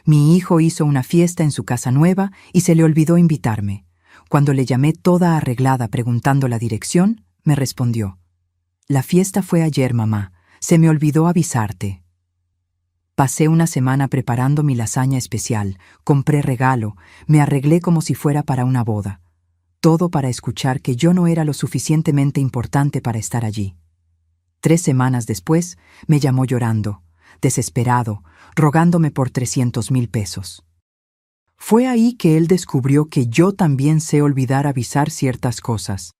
Mi hijo hizo una fiesta en su casa nueva y se le olvidó invitarme. Cuando le llamé toda arreglada preguntando la dirección, me respondió: «La fiesta fue ayer, mamá. Se me olvidó avisarte». Pasé una semana preparando mi lasaña especial, compré regalo, me arreglé como si fuera para una boda. Todo para escuchar que yo no era lo suficientemente importante para estar allí. 3 semanas después, me llamó llorando, desesperado, rogándome por 300,000 pesos. Fue ahí que él descubrió que yo también sé olvidar avisar ciertas cosas.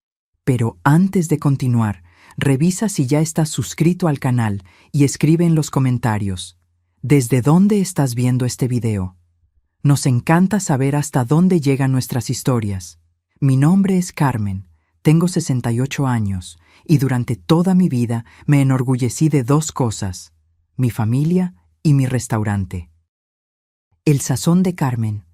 Pero antes de continuar, revisa si ya estás suscrito al canal y escribe en los comentarios: ¿desde dónde estás viendo este video? Nos encanta saber hasta dónde llegan nuestras historias. Mi nombre es Carmen, tengo 68 años y durante toda mi vida me enorgullecí de 2 cosas: mi familia y mi restaurante. El Sazón de Carmen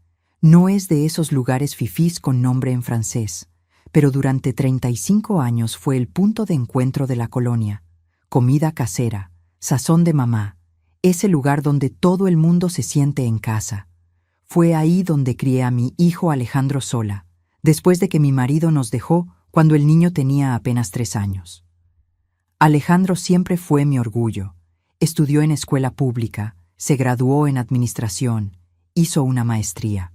no es de esos lugares fifís con nombre en francés, pero durante 35 años fue el punto de encuentro de la colonia. Comida casera, sazón de mamá, ese lugar donde todo el mundo se siente en casa. Fue ahí donde crié a mi hijo Alejandro sola, después de que mi marido nos dejó cuando el niño tenía apenas 3 años. Alejandro siempre fue mi orgullo. Estudió en escuela pública, se graduó en administración, hizo una maestría.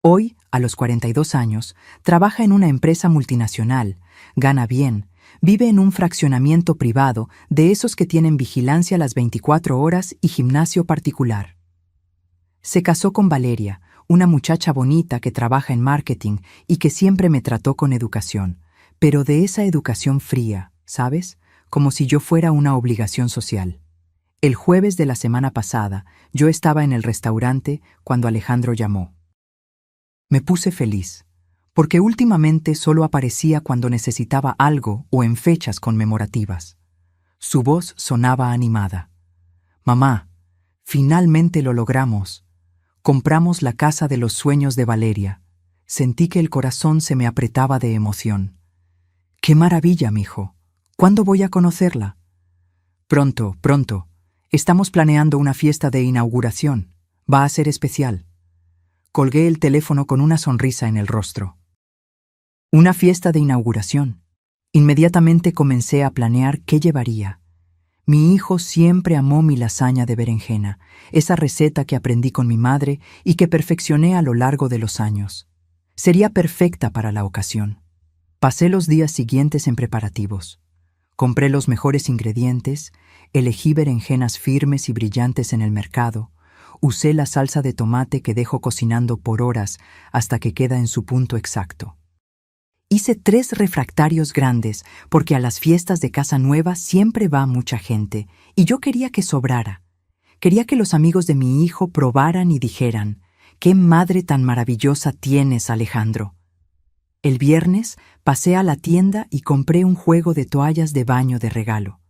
Hoy, a los 42 años, trabaja en una empresa multinacional, gana bien, vive en un fraccionamiento privado de esos que tienen vigilancia las 24 horas y gimnasio particular. Se casó con Valeria, una muchacha bonita que trabaja en marketing y que siempre me trató con educación, pero de esa educación fría, ¿sabes? Como si yo fuera una obligación social. El jueves de la semana pasada, yo estaba en el restaurante cuando Alejandro llamó. Me puse feliz, porque últimamente solo aparecía cuando necesitaba algo o en fechas conmemorativas. Su voz sonaba animada. «Mamá, finalmente lo logramos. Compramos la casa de los sueños de Valeria». Sentí que el corazón se me apretaba de emoción. «¡Qué maravilla, mijo! ¿Cuándo voy a conocerla?» «Pronto, pronto. Estamos planeando una fiesta de inauguración. Va a ser especial». Colgué el teléfono con una sonrisa en el rostro. Una fiesta de inauguración. Inmediatamente comencé a planear qué llevaría. Mi hijo siempre amó mi lasaña de berenjena, esa receta que aprendí con mi madre y que perfeccioné a lo largo de los años. Sería perfecta para la ocasión. Pasé los días siguientes en preparativos. Compré los mejores ingredientes, elegí berenjenas firmes y brillantes en el mercado, usé la salsa de tomate que dejo cocinando por horas hasta que queda en su punto exacto. Hice 3 refractarios grandes porque a las fiestas de casa nueva siempre va mucha gente y yo quería que sobrara. Quería que los amigos de mi hijo probaran y dijeran: «¡Qué madre tan maravillosa tienes, Alejandro!». El viernes pasé a la tienda y compré un juego de toallas de baño de regalo.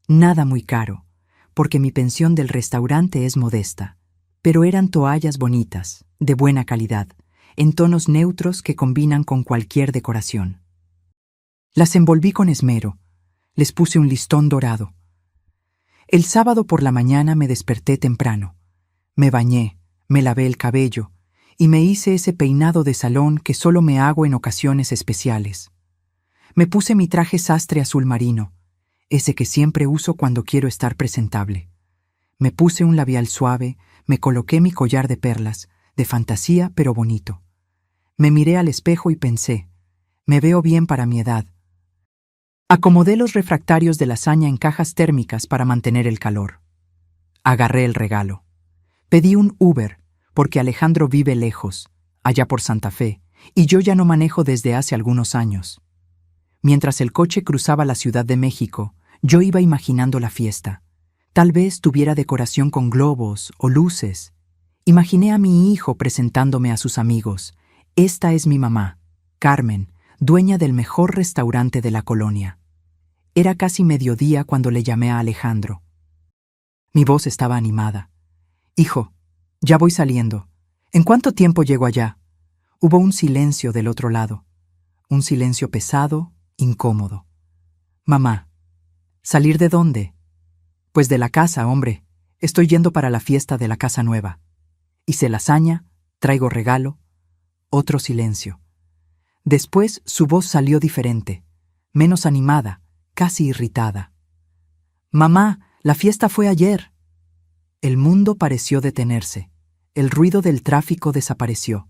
Nada muy caro, porque mi pensión del restaurante es modesta. Pero eran toallas bonitas, de buena calidad, en tonos neutros que combinan con cualquier decoración. Las envolví con esmero, les puse un listón dorado. El sábado por la mañana me desperté temprano. Me bañé, me lavé el cabello y me hice ese peinado de salón que solo me hago en ocasiones especiales. Me puse mi traje sastre azul marino, ese que siempre uso cuando quiero estar presentable. Me puse un labial suave, me coloqué mi collar de perlas, de fantasía pero bonito. Me miré al espejo y pensé: me veo bien para mi edad. Acomodé los refractarios de lasaña en cajas térmicas para mantener el calor. Agarré el regalo. Pedí un Uber, porque Alejandro vive lejos, allá por Santa Fe, y yo ya no manejo desde hace algunos años. Mientras el coche cruzaba la Ciudad de México, yo iba imaginando la fiesta. Tal vez tuviera decoración con globos o luces. Imaginé a mi hijo presentándome a sus amigos. Esta es mi mamá, Carmen, dueña del mejor restaurante de la colonia. Era casi mediodía cuando le llamé a Alejandro. Mi voz estaba animada. «Hijo, ya voy saliendo. ¿En cuánto tiempo llego allá?» Hubo un silencio del otro lado. Un silencio pesado, incómodo. «Mamá, ¿salir de dónde?» «Pues de la casa, hombre. Estoy yendo para la fiesta de la casa nueva». Hice lasaña, traigo regalo, otro silencio. Después su voz salió diferente, menos animada, casi irritada. «Mamá, la fiesta fue ayer». El mundo pareció detenerse. El ruido del tráfico desapareció.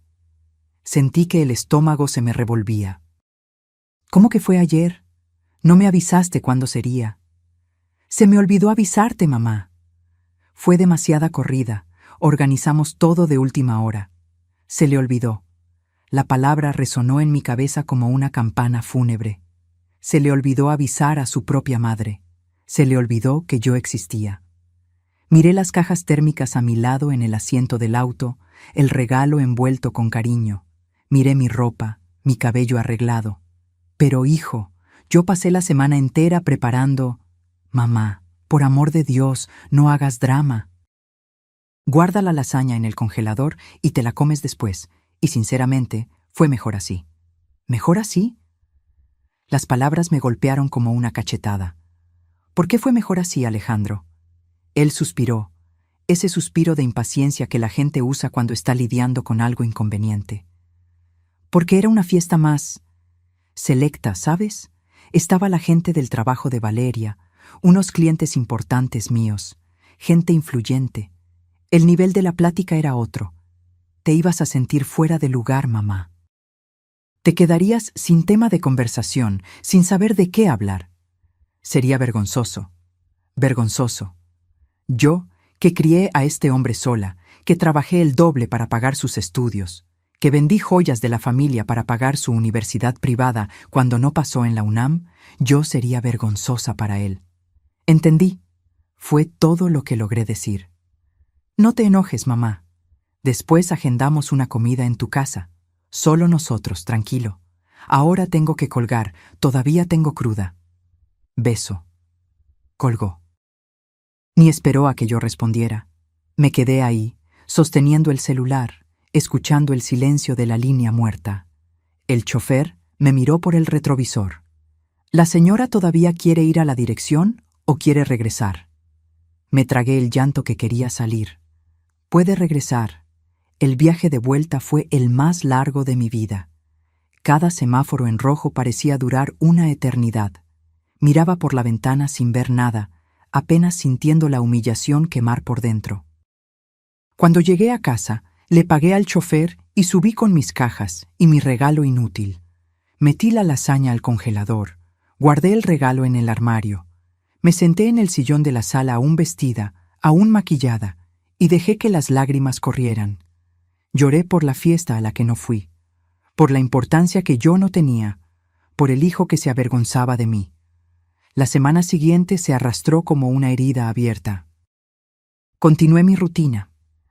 Sentí que el estómago se me revolvía. «¿Cómo que fue ayer? No me avisaste cuándo sería». «Se me olvidó avisarte, mamá». Fue demasiada corrida. Organizamos todo de última hora. Se le olvidó. La palabra resonó en mi cabeza como una campana fúnebre. Se le olvidó avisar a su propia madre. Se le olvidó que yo existía. Miré las cajas térmicas a mi lado en el asiento del auto, el regalo envuelto con cariño. Miré mi ropa, mi cabello arreglado. Pero, hijo, yo pasé la semana entera preparando... Mamá, por amor de Dios, no hagas drama. Guarda la lasaña en el congelador y te la comes después. Y sinceramente, fue mejor así. ¿Mejor así? Las palabras me golpearon como una cachetada. ¿Por qué fue mejor así, Alejandro? Él suspiró, ese suspiro de impaciencia que la gente usa cuando está lidiando con algo inconveniente. Porque era una fiesta más selecta, ¿sabes? Estaba la gente del trabajo de Valeria, unos clientes importantes míos, gente influyente. El nivel de la plática era otro. Te ibas a sentir fuera de lugar, mamá. Te quedarías sin tema de conversación, sin saber de qué hablar. Sería vergonzoso. Vergonzoso. Yo, que crié a este hombre sola, que trabajé el doble para pagar sus estudios, que vendí joyas de la familia para pagar su universidad privada cuando no pasó en la UNAM, yo sería vergonzosa para él. Entendí. Fue todo lo que logré decir. No te enojes, mamá. Después agendamos una comida en tu casa. Solo nosotros, tranquilo. Ahora tengo que colgar, todavía tengo cruda. Beso. Colgó. Ni esperó a que yo respondiera. Me quedé ahí, sosteniendo el celular, escuchando el silencio de la línea muerta. El chofer me miró por el retrovisor. ¿La señora todavía quiere ir a la dirección o quiere regresar? Me tragué el llanto que quería salir. Puede regresar. El viaje de vuelta fue el más largo de mi vida. Cada semáforo en rojo parecía durar una eternidad. Miraba por la ventana sin ver nada, apenas sintiendo la humillación quemar por dentro. Cuando llegué a casa, le pagué al chofer y subí con mis cajas y mi regalo inútil. Metí la lasaña al congelador, guardé el regalo en el armario. Me senté en el sillón de la sala aún vestida, aún maquillada, y dejé que las lágrimas corrieran. Lloré por la fiesta a la que no fui, por la importancia que yo no tenía, por el hijo que se avergonzaba de mí. La semana siguiente se arrastró como una herida abierta. Continué mi rutina: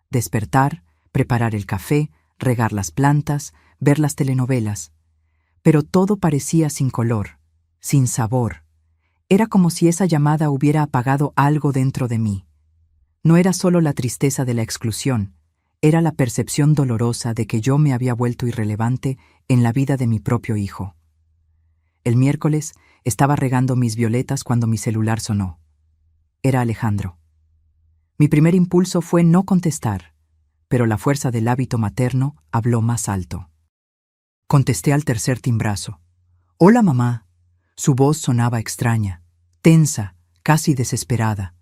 despertar, preparar el café, regar las plantas, ver las telenovelas. Pero todo parecía sin color, sin sabor. Era como si esa llamada hubiera apagado algo dentro de mí. No era solo la tristeza de la exclusión, era la percepción dolorosa de que yo me había vuelto irrelevante en la vida de mi propio hijo. El miércoles estaba regando mis violetas cuando mi celular sonó. Era Alejandro. Mi primer impulso fue no contestar, pero la fuerza del hábito materno habló más alto. Contesté al tercer timbrazo. «Hola, mamá». Su voz sonaba extraña, tensa, casi desesperada.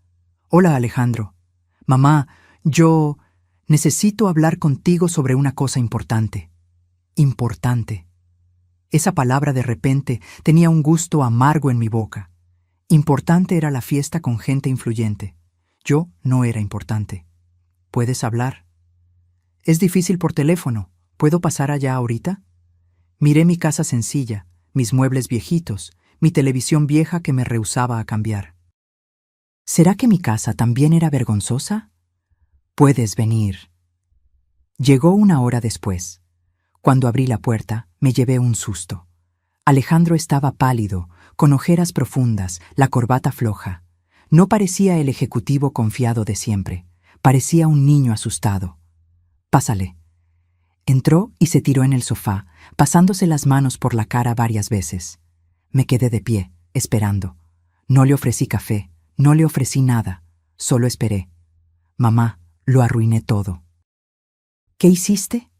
«Hola, Alejandro. Mamá, yo necesito hablar contigo sobre una cosa importante». Importante. Esa palabra de repente tenía un gusto amargo en mi boca. Importante era la fiesta con gente influyente. Yo no era importante. ¿Puedes hablar? Es difícil por teléfono. ¿Puedo pasar allá ahorita? Miré mi casa sencilla, mis muebles viejitos, mi televisión vieja que me rehusaba a cambiar. ¿Será que mi casa también era vergonzosa? Puedes venir. Llegó una hora después. Cuando abrí la puerta, me llevé un susto. Alejandro estaba pálido, con ojeras profundas, la corbata floja. No parecía el ejecutivo confiado de siempre. Parecía un niño asustado. «Pásale». Entró y se tiró en el sofá, pasándose las manos por la cara varias veces. Me quedé de pie, esperando. No le ofrecí café, no le ofrecí nada. Solo esperé. Mamá, lo arruiné todo. ¿Qué hiciste?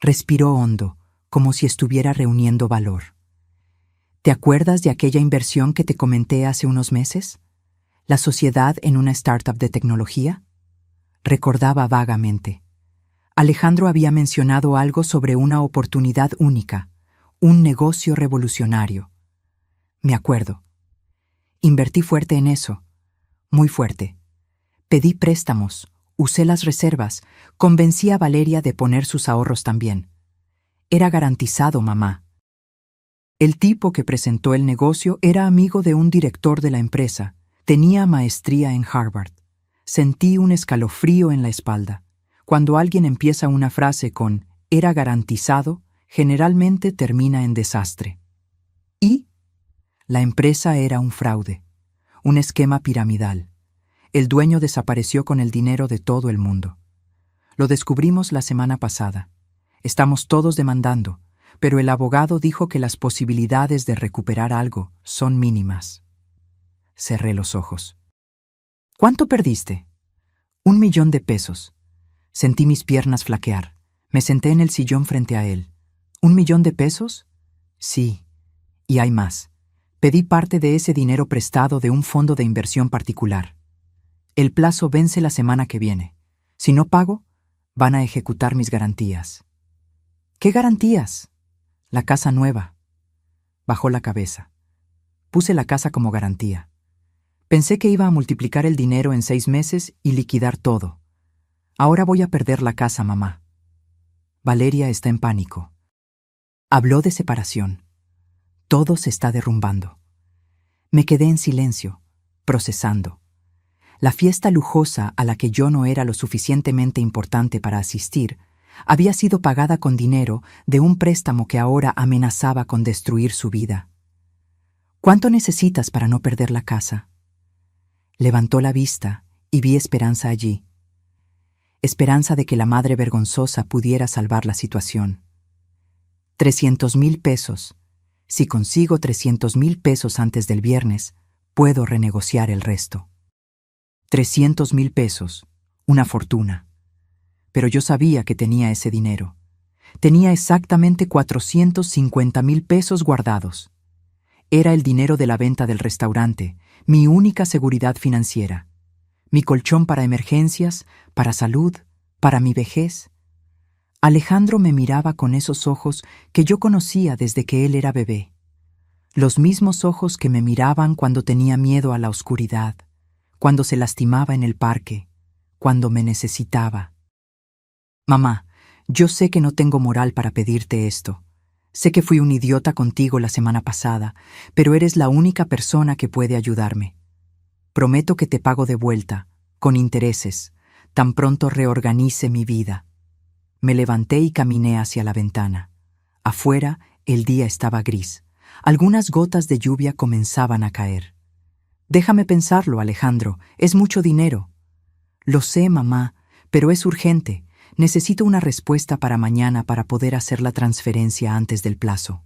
Respiró hondo, como si estuviera reuniendo valor. ¿Te acuerdas de aquella inversión que te comenté hace unos meses? ¿La sociedad en una startup de tecnología? Recordaba vagamente. Alejandro había mencionado algo sobre una oportunidad única, un negocio revolucionario. Me acuerdo. Invertí fuerte en eso, muy fuerte. Pedí préstamos, usé las reservas, convencí a Valeria de poner sus ahorros también. Era garantizado, mamá. El tipo que presentó el negocio era amigo de un director de la empresa, tenía maestría en Harvard. Sentí un escalofrío en la espalda. Cuando alguien empieza una frase con «era garantizado», generalmente termina en desastre. Y la empresa era un fraude, un esquema piramidal. El dueño desapareció con el dinero de todo el mundo. Lo descubrimos la semana pasada. Estamos todos demandando, pero el abogado dijo que las posibilidades de recuperar algo son mínimas. Cerré los ojos. ¿Cuánto perdiste? 1 millón de pesos. Sentí mis piernas flaquear. Me senté en el sillón frente a él. ¿1 millón de pesos? Sí. Y hay más. Pedí parte de ese dinero prestado de un fondo de inversión particular. El plazo vence la semana que viene. Si no pago, van a ejecutar mis garantías. ¿Qué garantías? La casa nueva. Bajó la cabeza. Puse la casa como garantía. Pensé que iba a multiplicar el dinero en 6 meses y liquidar todo. Ahora voy a perder la casa, mamá. Valeria está en pánico. Habló de separación. Todo se está derrumbando. Me quedé en silencio, procesando. La fiesta lujosa a la que yo no era lo suficientemente importante para asistir había sido pagada con dinero de un préstamo que ahora amenazaba con destruir su vida. ¿Cuánto necesitas para no perder la casa? Levantó la vista y vi esperanza allí. Esperanza de que la madre vergonzosa pudiera salvar la situación. 300,000 pesos. Si consigo 300,000 pesos antes del viernes, puedo renegociar el resto. 300,000 pesos, una fortuna. Pero yo sabía que tenía ese dinero. Tenía exactamente 450,000 pesos guardados. Era el dinero de la venta del restaurante, mi única seguridad financiera. Mi colchón para emergencias, para salud, para mi vejez. Alejandro me miraba con esos ojos que yo conocía desde que él era bebé. Los mismos ojos que me miraban cuando tenía miedo a la oscuridad, cuando se lastimaba en el parque, cuando me necesitaba. Mamá, yo sé que no tengo moral para pedirte esto. Sé que fui un idiota contigo la semana pasada, pero eres la única persona que puede ayudarme. Prometo que te pago de vuelta, con intereses, tan pronto reorganice mi vida. Me levanté y caminé hacia la ventana. Afuera, el día estaba gris. Algunas gotas de lluvia comenzaban a caer. Déjame pensarlo, Alejandro, es mucho dinero. Lo sé, mamá, pero es urgente. Necesito una respuesta para mañana para poder hacer la transferencia antes del plazo.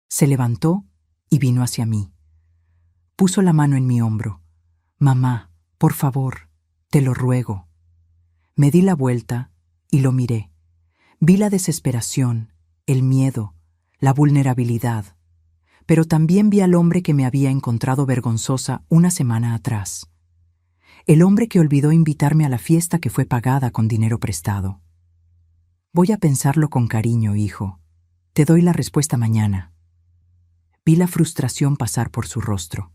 Se levantó y vino hacia mí. Puso la mano en mi hombro. Mamá, por favor, te lo ruego. Me di la vuelta y lo miré. Vi la desesperación, el miedo, la vulnerabilidad, pero también vi al hombre que me había encontrado vergonzosa una semana atrás. El hombre que olvidó invitarme a la fiesta que fue pagada con dinero prestado. Voy a pensarlo con cariño, hijo. Te doy la respuesta mañana. Vi la frustración pasar por su rostro.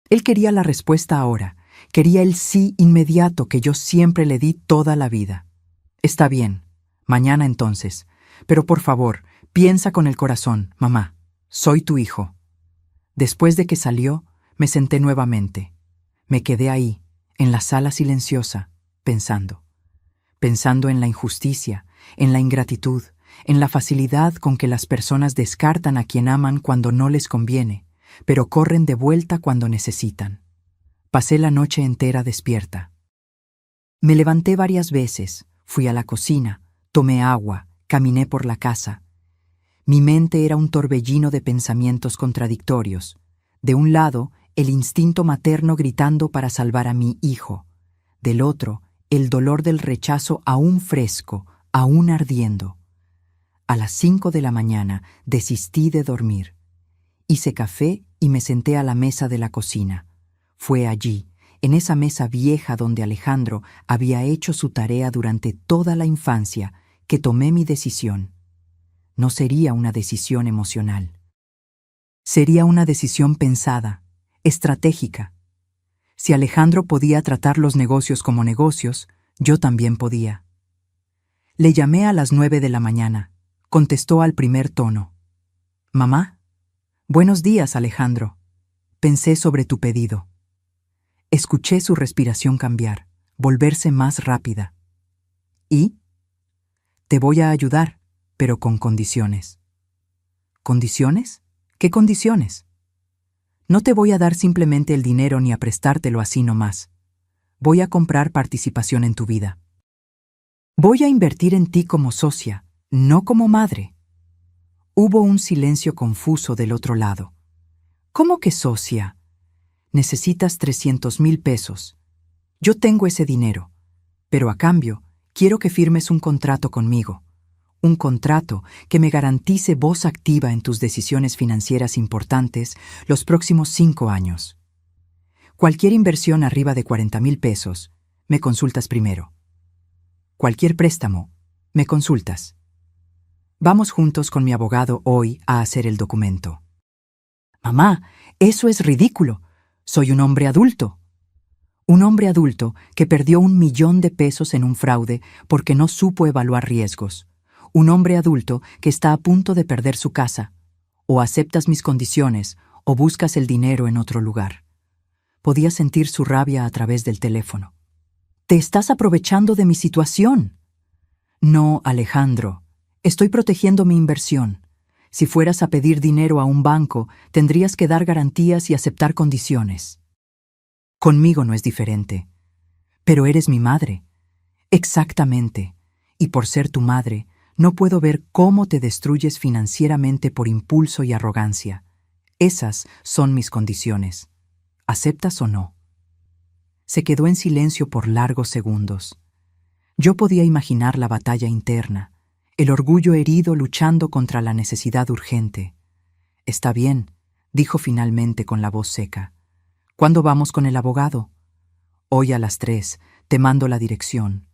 Él quería la respuesta ahora. Quería el sí inmediato que yo siempre le di toda la vida. Está bien, mañana entonces. Pero por favor, piensa con el corazón, mamá. Soy tu hijo. Después de que salió, me senté nuevamente. Me quedé ahí, en la sala silenciosa, pensando en la injusticia, en la ingratitud, en la facilidad con que las personas descartan a quien aman cuando no les conviene, pero corren de vuelta cuando necesitan. Pasé la noche entera despierta. Me levanté varias veces, fui a la cocina, tomé agua, caminé por la casa. Mi mente era un torbellino de pensamientos contradictorios. De un lado, el instinto materno gritando para salvar a mi hijo. Del otro, el dolor del rechazo aún fresco, aún ardiendo. A las 5 de la mañana desistí de dormir. Hice café y me senté a la mesa de la cocina. Fue allí, en esa mesa vieja donde Alejandro había hecho su tarea durante toda la infancia, que tomé mi decisión. No sería una decisión emocional. Sería una decisión pensada, estratégica. Si Alejandro podía tratar los negocios como negocios, yo también podía. Le llamé a las 9 de la mañana. Contestó al primer tono. «Mamá». «Buenos días, Alejandro. Pensé sobre tu pedido». Escuché su respiración cambiar, volverse más rápida. «¿Y?» «Te voy a ayudar, pero con condiciones». «¿Condiciones? ¿Qué condiciones?» «No te voy a dar simplemente el dinero ni a prestártelo así nomás. Voy a comprar participación en tu vida. Voy a invertir en ti como socia, no como madre». Hubo un silencio confuso del otro lado. «¿Cómo que socia? Necesitas 300,000 pesos. Yo tengo ese dinero, pero a cambio quiero que firmes un contrato conmigo. Un contrato que me garantice voz activa en tus decisiones financieras importantes los próximos 5 años. Cualquier inversión arriba de 40,000 pesos, me consultas primero. Cualquier préstamo, me consultas. Vamos juntos con mi abogado hoy a hacer el documento». «Mamá, eso es ridículo. Soy un hombre adulto». Un hombre adulto que perdió 1,000,000 de pesos en un fraude porque no supo evaluar riesgos. Un hombre adulto que está a punto de perder su casa. O aceptas mis condiciones o buscas el dinero en otro lugar. Podía sentir su rabia a través del teléfono. «Te estás aprovechando de mi situación». «No, Alejandro. Estoy protegiendo mi inversión. Si fueras a pedir dinero a un banco, tendrías que dar garantías y aceptar condiciones. Conmigo no es diferente. Pero eres mi madre». «Exactamente. Y por ser tu madre, no puedo ver cómo te destruyes financieramente por impulso y arrogancia. Esas son mis condiciones. ¿Aceptas o no?» Se quedó en silencio por largos segundos. Yo podía imaginar la batalla interna, el orgullo herido luchando contra la necesidad urgente. «Está bien», dijo finalmente con la voz seca. «¿Cuándo vamos con el abogado?» «Hoy a las 3, te mando la dirección».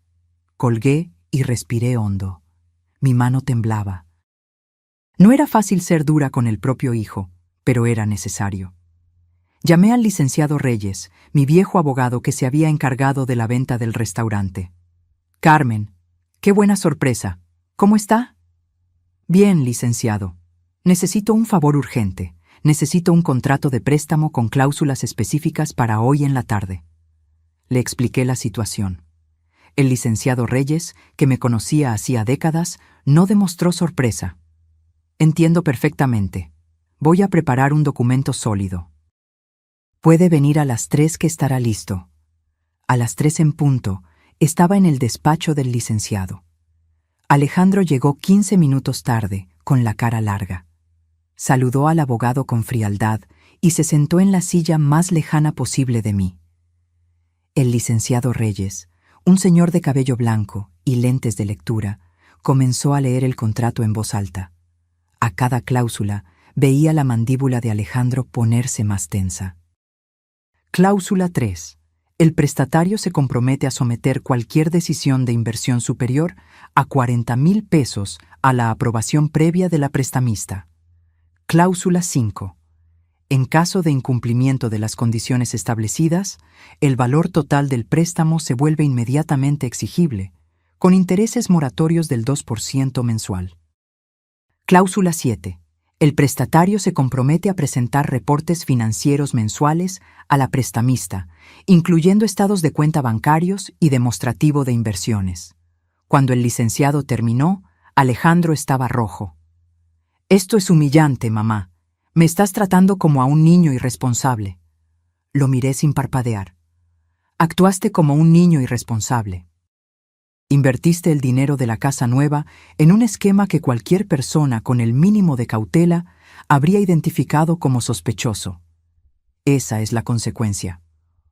Colgué y respiré hondo. Mi mano temblaba. No era fácil ser dura con el propio hijo, pero era necesario. Llamé al licenciado Reyes, mi viejo abogado que se había encargado de la venta del restaurante. «Carmen, qué buena sorpresa. ¿Cómo está?» «Bien, licenciado. Necesito un favor urgente. Necesito un contrato de préstamo con cláusulas específicas para hoy en la tarde». Le expliqué la situación. El licenciado Reyes, que me conocía hacía décadas, no demostró sorpresa. «Entiendo perfectamente. Voy a preparar un documento sólido. Puede venir a las 3 que estará listo». A las 3 en punto, estaba en el despacho del licenciado. Alejandro llegó 15 minutos tarde, con la cara larga. Saludó al abogado con frialdad y se sentó en la silla más lejana posible de mí. El licenciado Reyes, un señor de cabello blanco y lentes de lectura, comenzó a leer el contrato en voz alta. A cada cláusula veía la mandíbula de Alejandro ponerse más tensa. Cláusula 3. El prestatario se compromete a someter cualquier decisión de inversión superior a 40,000 pesos a la aprobación previa de la prestamista. Cláusula 5. En caso de incumplimiento de las condiciones establecidas, el valor total del préstamo se vuelve inmediatamente exigible, con intereses moratorios del 2% mensual. Cláusula 7. El prestatario se compromete a presentar reportes financieros mensuales a la prestamista, incluyendo estados de cuenta bancarios y demostrativo de inversiones. Cuando el licenciado terminó, Alejandro estaba rojo. «Esto es humillante, mamá. Me estás tratando como a un niño irresponsable». Lo miré sin parpadear. «Actuaste como un niño irresponsable. Invertiste el dinero de la casa nueva en un esquema que cualquier persona con el mínimo de cautela habría identificado como sospechoso. Esa es la consecuencia.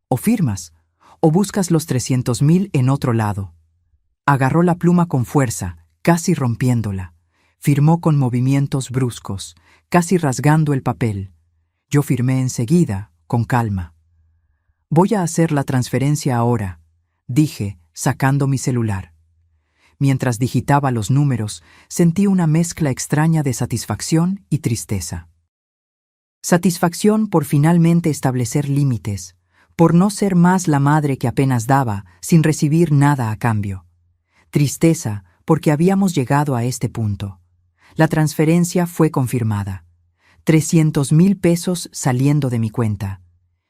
O firmas, o buscas los 300,000 en otro lado. Agarró la pluma con fuerza, casi rompiéndola. Firmó con movimientos bruscos, casi rasgando el papel. Yo firmé enseguida, con calma. Voy a hacer la transferencia ahora, dije, sacando mi celular. Mientras digitaba los números, sentí una mezcla extraña de satisfacción y tristeza. Satisfacción por finalmente establecer límites, por no ser más la madre que apenas daba, sin recibir nada a cambio. Tristeza porque habíamos llegado a este punto. La transferencia fue confirmada. 300,000 pesos saliendo de mi cuenta.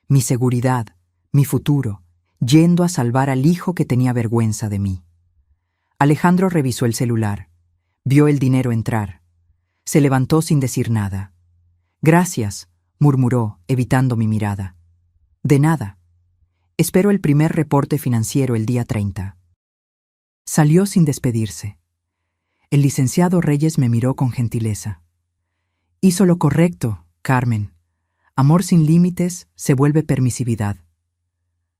Mi seguridad, mi futuro, yendo a salvar al hijo que tenía vergüenza de mí. Alejandro revisó el celular. Vio el dinero entrar. Se levantó sin decir nada. «Gracias», murmuró, evitando mi mirada. «De nada. Espero el primer reporte financiero el día 30». Salió sin despedirse. El licenciado Reyes me miró con gentileza. «Hizo lo correcto, Carmen. Amor sin límites se vuelve permisividad».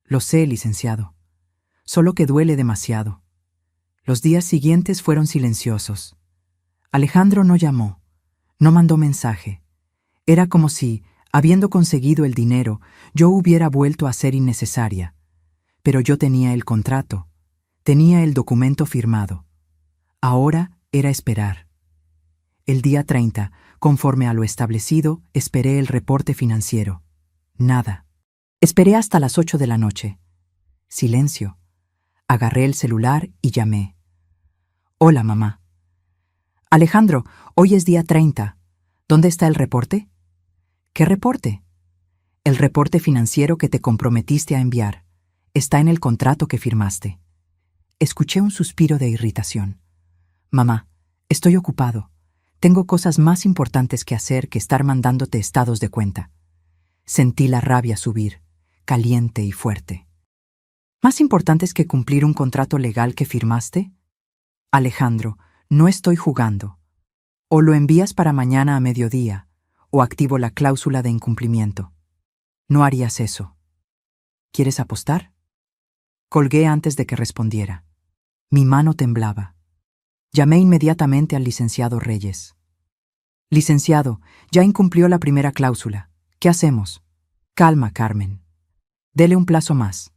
«Lo sé, licenciado. Solo que duele demasiado». Los días siguientes fueron silenciosos. Alejandro no llamó, no mandó mensaje. Era como si, habiendo conseguido el dinero, yo hubiera vuelto a ser innecesaria. Pero yo tenía el contrato, tenía el documento firmado. Ahora era esperar. El día 30, conforme a lo establecido, esperé el reporte financiero. Nada. Esperé hasta las 8 de la noche. Silencio. Agarré el celular y llamé. «Hola, mamá». «Alejandro, hoy es día 30. ¿Dónde está el reporte?» «¿Qué reporte?» «El reporte financiero que te comprometiste a enviar. Está en el contrato que firmaste». Escuché un suspiro de irritación. «Mamá, estoy ocupado. Tengo cosas más importantes que hacer que estar mandándote estados de cuenta». Sentí la rabia subir, caliente y fuerte. ¿Más importantes que cumplir un contrato legal que firmaste? Alejandro, no estoy jugando. O lo envías para mañana a mediodía, o activo la cláusula de incumplimiento. No harías eso. ¿Quieres apostar? Colgué antes de que respondiera. Mi mano temblaba. Llamé inmediatamente al licenciado Reyes. «Licenciado, ya incumplió la primera cláusula. ¿Qué hacemos?» «Calma, Carmen. Dele un plazo más.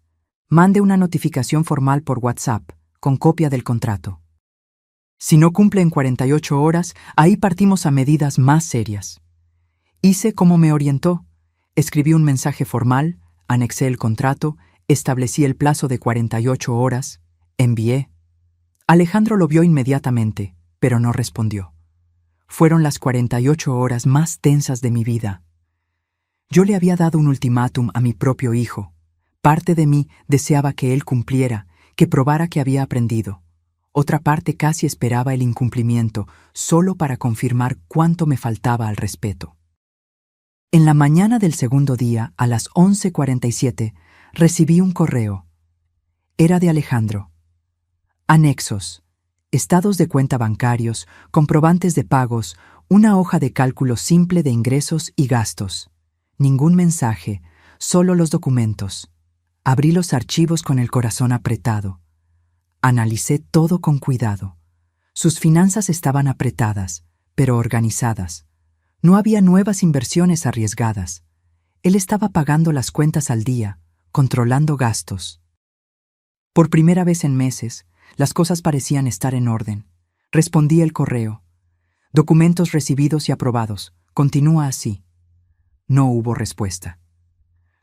Mande una notificación formal por WhatsApp, con copia del contrato. Si no cumple en 48 horas, ahí partimos a medidas más serias». Hice como me orientó. Escribí un mensaje formal, anexé el contrato, establecí el plazo de 48 horas, envié. Alejandro lo vio inmediatamente, pero no respondió. Fueron las 48 horas más tensas de mi vida. Yo le había dado un ultimátum a mi propio hijo. Parte de mí deseaba que él cumpliera, que probara que había aprendido. Otra parte casi esperaba el incumplimiento, solo para confirmar cuánto me faltaba al respeto. En la mañana del segundo día, a las 11:47, recibí un correo. Era de Alejandro. Anexos: estados de cuenta bancarios, comprobantes de pagos, una hoja de cálculo simple de ingresos y gastos. Ningún mensaje, solo los documentos. Abrí los archivos con el corazón apretado. Analicé todo con cuidado. Sus finanzas estaban apretadas, pero organizadas. No había nuevas inversiones arriesgadas. Él estaba pagando las cuentas al día, controlando gastos. Por primera vez en meses, las cosas parecían estar en orden. Respondí el correo. Documentos recibidos y aprobados. Continúa así. No hubo respuesta.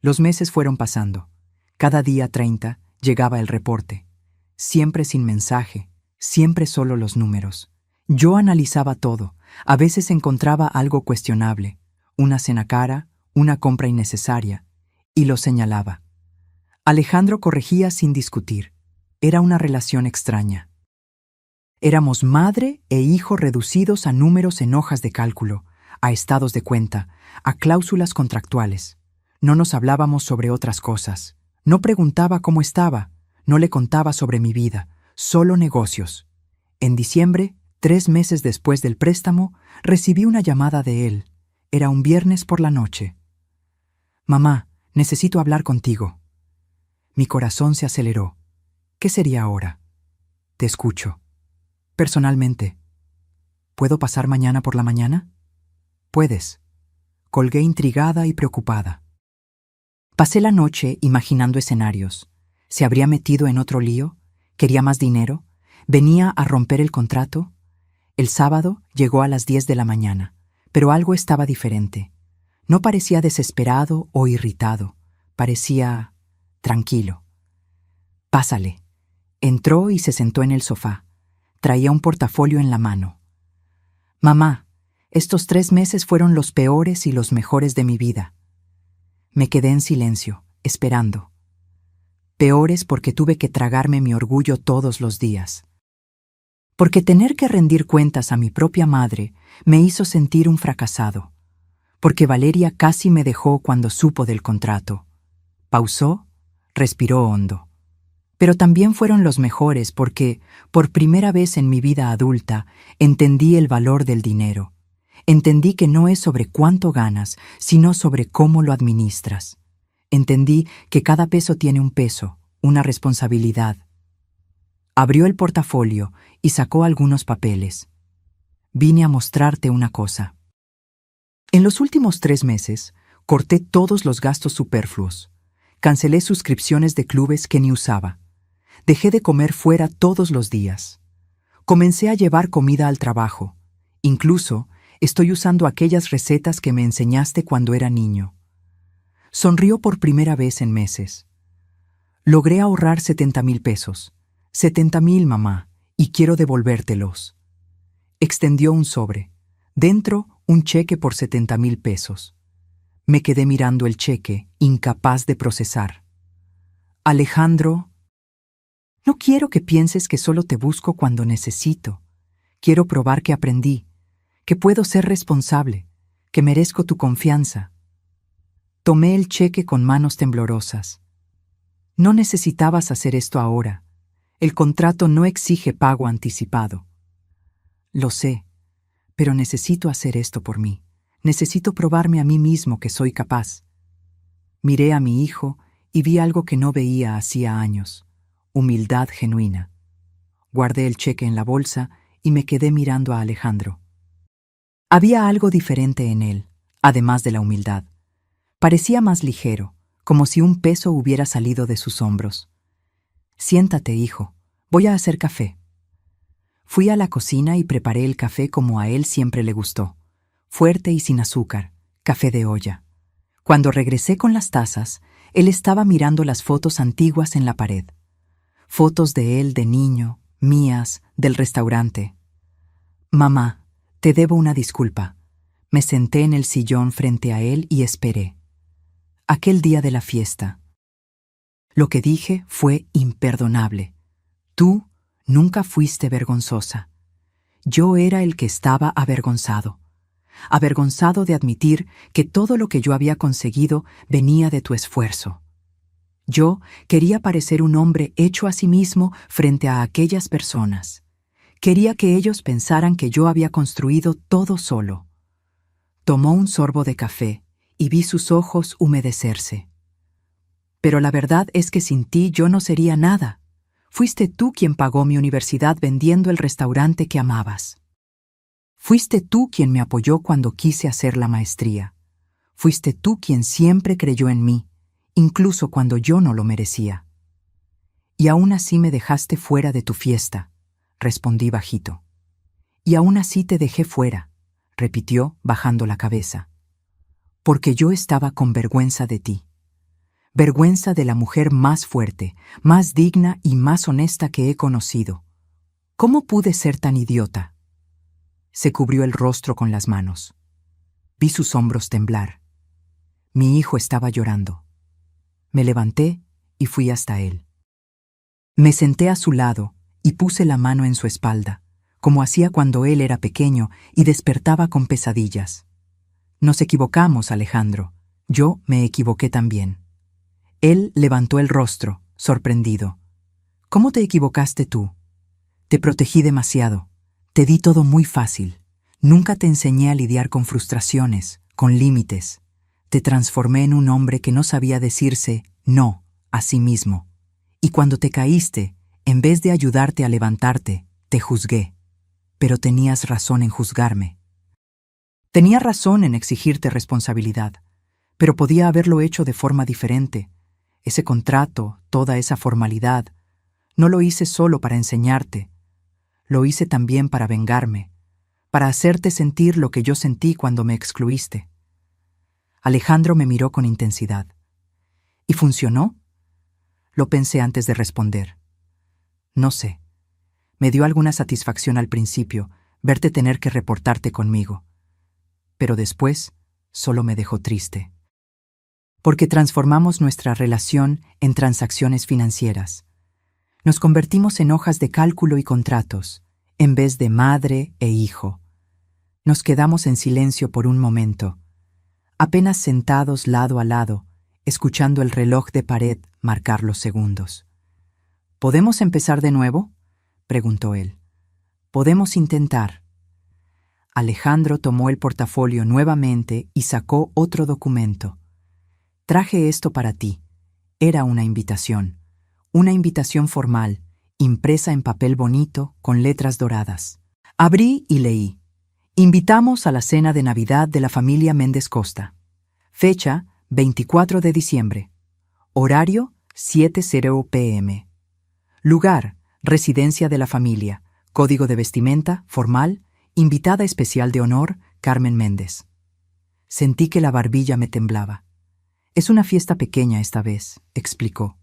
Los meses fueron pasando. Cada día 30 llegaba el reporte. Siempre sin mensaje, siempre solo los números. Yo analizaba todo. A veces encontraba algo cuestionable, una cena cara, una compra innecesaria, y lo señalaba. Alejandro corregía sin discutir. Era una relación extraña. Éramos madre e hijo reducidos a números en hojas de cálculo, a estados de cuenta, a cláusulas contractuales. No nos hablábamos sobre otras cosas. No preguntaba cómo estaba, no le contaba sobre mi vida, solo negocios. En diciembre, 3 meses después del préstamo, recibí una llamada de él. Era un viernes por la noche. «Mamá, necesito hablar contigo». Mi corazón se aceleró. ¿Qué sería ahora? Te escucho. Personalmente. ¿Puedo pasar mañana por la mañana? Puedes. Colgué intrigada y preocupada. Pasé la noche imaginando escenarios. ¿Se habría metido en otro lío? ¿Quería más dinero? ¿Venía a romper el contrato? El sábado llegó a las 10 de la mañana, pero algo estaba diferente. No parecía desesperado o irritado. Parecía tranquilo. Pásale. Entró y se sentó en el sofá. Traía un portafolio en la mano. Mamá, estos 3 meses fueron los peores y los mejores de mi vida. Me quedé en silencio, esperando. Peores porque tuve que tragarme mi orgullo todos los días. Porque tener que rendir cuentas a mi propia madre me hizo sentir un fracasado. Porque Valeria casi me dejó cuando supo del contrato. Pausó, respiró hondo. Pero también fueron los mejores porque, por primera vez en mi vida adulta, entendí el valor del dinero. Entendí que no es sobre cuánto ganas, sino sobre cómo lo administras. Entendí que cada peso tiene un peso, una responsabilidad. Abrió el portafolio y sacó algunos papeles. Vine a mostrarte una cosa. En los últimos 3 meses, corté todos los gastos superfluos. Cancelé suscripciones de clubes que ni usaba. Dejé de comer fuera todos los días. Comencé a llevar comida al trabajo. Incluso, estoy usando aquellas recetas que me enseñaste cuando era niño. Sonrió por primera vez en meses. Logré ahorrar 70,000 pesos. 70,000, mamá, y quiero devolvértelos. Extendió un sobre. Dentro, un cheque por 70,000 pesos. Me quedé mirando el cheque, incapaz de procesar. Alejandro, no quiero que pienses que solo te busco cuando necesito. Quiero probar que aprendí, que puedo ser responsable, que merezco tu confianza. Tomé el cheque con manos temblorosas. No necesitabas hacer esto ahora. El contrato no exige pago anticipado. Lo sé, pero necesito hacer esto por mí. Necesito probarme a mí mismo que soy capaz. Miré a mi hijo y vi algo que no veía hacía años. Humildad genuina. Guardé el cheque en la bolsa y me quedé mirando a Alejandro. Había algo diferente en él, además de la humildad. Parecía más ligero, como si un peso hubiera salido de sus hombros. Siéntate, hijo. Voy a hacer café. Fui a la cocina y preparé el café como a él siempre le gustó. Fuerte y sin azúcar, café de olla. Cuando regresé con las tazas, él estaba mirando las fotos antiguas en la pared. Fotos de él de niño, mías, del restaurante. Mamá, te debo una disculpa. Me senté en el sillón frente a él y esperé. Aquel día de la fiesta. Lo que dije fue imperdonable. Tú nunca fuiste vergonzosa. Yo era el que estaba avergonzado. Avergonzado de admitir que todo lo que yo había conseguido venía de tu esfuerzo. Yo quería parecer un hombre hecho a sí mismo frente a aquellas personas. Quería que ellos pensaran que yo había construido todo solo. Tomó un sorbo de café y vi sus ojos humedecerse. Pero la verdad es que sin ti yo no sería nada. Fuiste tú quien pagó mi universidad vendiendo el restaurante que amabas. Fuiste tú quien me apoyó cuando quise hacer la maestría. Fuiste tú quien siempre creyó en mí, incluso cuando yo no lo merecía. Y aún así me dejaste fuera de tu fiesta, respondí bajito. Y aún así te dejé fuera, repitió bajando la cabeza. Porque yo estaba con vergüenza de ti. Vergüenza de la mujer más fuerte, más digna y más honesta que he conocido. ¿Cómo pude ser tan idiota? Se cubrió el rostro con las manos. Vi sus hombros temblar. Mi hijo estaba llorando. Me levanté y fui hasta él. Me senté a su lado y puse la mano en su espalda, como hacía cuando él era pequeño y despertaba con pesadillas. Nos equivocamos, Alejandro. Yo me equivoqué también. Él levantó el rostro, sorprendido. ¿Cómo te equivocaste tú? Te protegí demasiado. Te di todo muy fácil. Nunca te enseñé a lidiar con frustraciones, con límites. Te transformé en un hombre que no sabía decirse no así mismo. Y cuando te caíste, en vez de ayudarte a levantarte, te juzgué. Pero tenías razón en juzgarme. Tenía razón en exigirte responsabilidad, pero podía haberlo hecho de forma diferente. Ese contrato, toda esa formalidad, no lo hice solo para enseñarte. Lo hice también para vengarme, para hacerte sentir lo que yo sentí cuando me excluiste. Alejandro me miró con intensidad. ¿Y funcionó? Lo pensé antes de responder. No sé. Me dio alguna satisfacción al principio verte tener que reportarte conmigo. Pero después solo me dejó triste. Porque transformamos nuestra relación en transacciones financieras. Nos convertimos en hojas de cálculo y contratos, en vez de madre e hijo. Nos quedamos en silencio por un momento, apenas sentados lado a lado, escuchando el reloj de pared marcar los segundos. ¿Podemos empezar de nuevo?, preguntó él. Podemos intentar. Alejandro tomó el portafolio nuevamente y sacó otro documento. Traje esto para ti. Era una invitación formal, impresa en papel bonito con letras doradas. Abrí y leí. Invitamos a la cena de Navidad de la familia Méndez Costa. Fecha, 24 de diciembre. Horario, 7:00 p.m. Lugar, residencia de la familia. Código de vestimenta, formal. Invitada especial de honor, Carmen Méndez. Sentí que la barbilla me temblaba. Es una fiesta pequeña esta vez, explicó.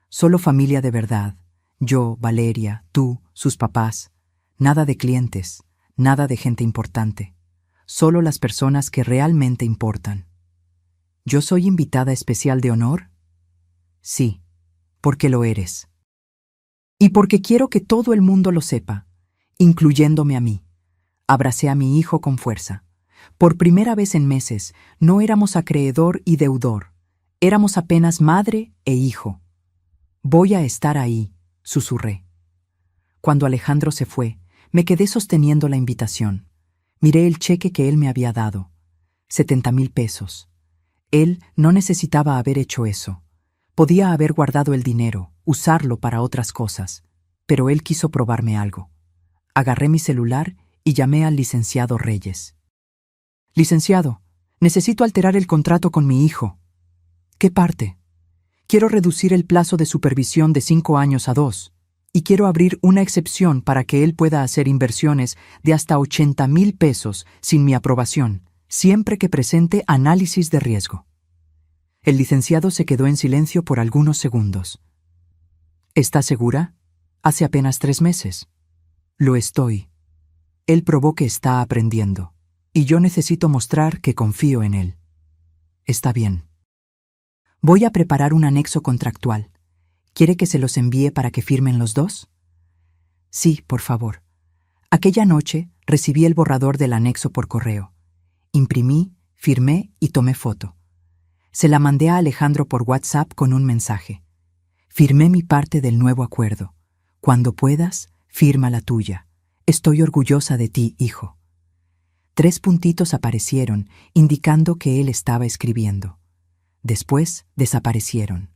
Solo familia de verdad. Yo, Valeria, tú, sus papás. Nada de clientes, nada de gente importante. Solo las personas que realmente importan. ¿Yo soy invitada especial de honor? Sí, porque lo eres. Y porque quiero que todo el mundo lo sepa, incluyéndome a mí. Abracé a mi hijo con fuerza. Por primera vez en meses, no éramos acreedor y deudor. Éramos apenas madre e hijo. Voy a estar ahí, susurré. Cuando Alejandro se fue, me quedé sosteniendo la invitación. Miré el cheque que él me había dado. 70,000 pesos. Él no necesitaba haber hecho eso. Podía haber guardado el dinero, usarlo para otras cosas. Pero él quiso probarme algo. Agarré mi celular y llamé al licenciado Reyes. Licenciado, necesito alterar el contrato con mi hijo. ¿Qué parte? Quiero reducir el plazo de supervisión de 5 años a 2, y quiero abrir una excepción para que él pueda hacer inversiones de hasta 80,000 pesos sin mi aprobación, siempre que presente análisis de riesgo. El licenciado se quedó en silencio por algunos segundos. ¿Está segura? Hace apenas 3 meses. Lo estoy. Él probó que está aprendiendo, y yo necesito mostrar que confío en él. Está bien. Voy a preparar un anexo contractual. ¿Quiere que se los envíe para que firmen los dos? Sí, por favor. Aquella noche recibí el borrador del anexo por correo. Imprimí, firmé y tomé foto. Se la mandé a Alejandro por WhatsApp con un mensaje. Firmé mi parte del nuevo acuerdo. Cuando puedas, firma la tuya. Estoy orgullosa de ti, hijo. 3 puntitos aparecieron, indicando que él estaba escribiendo. Después desaparecieron.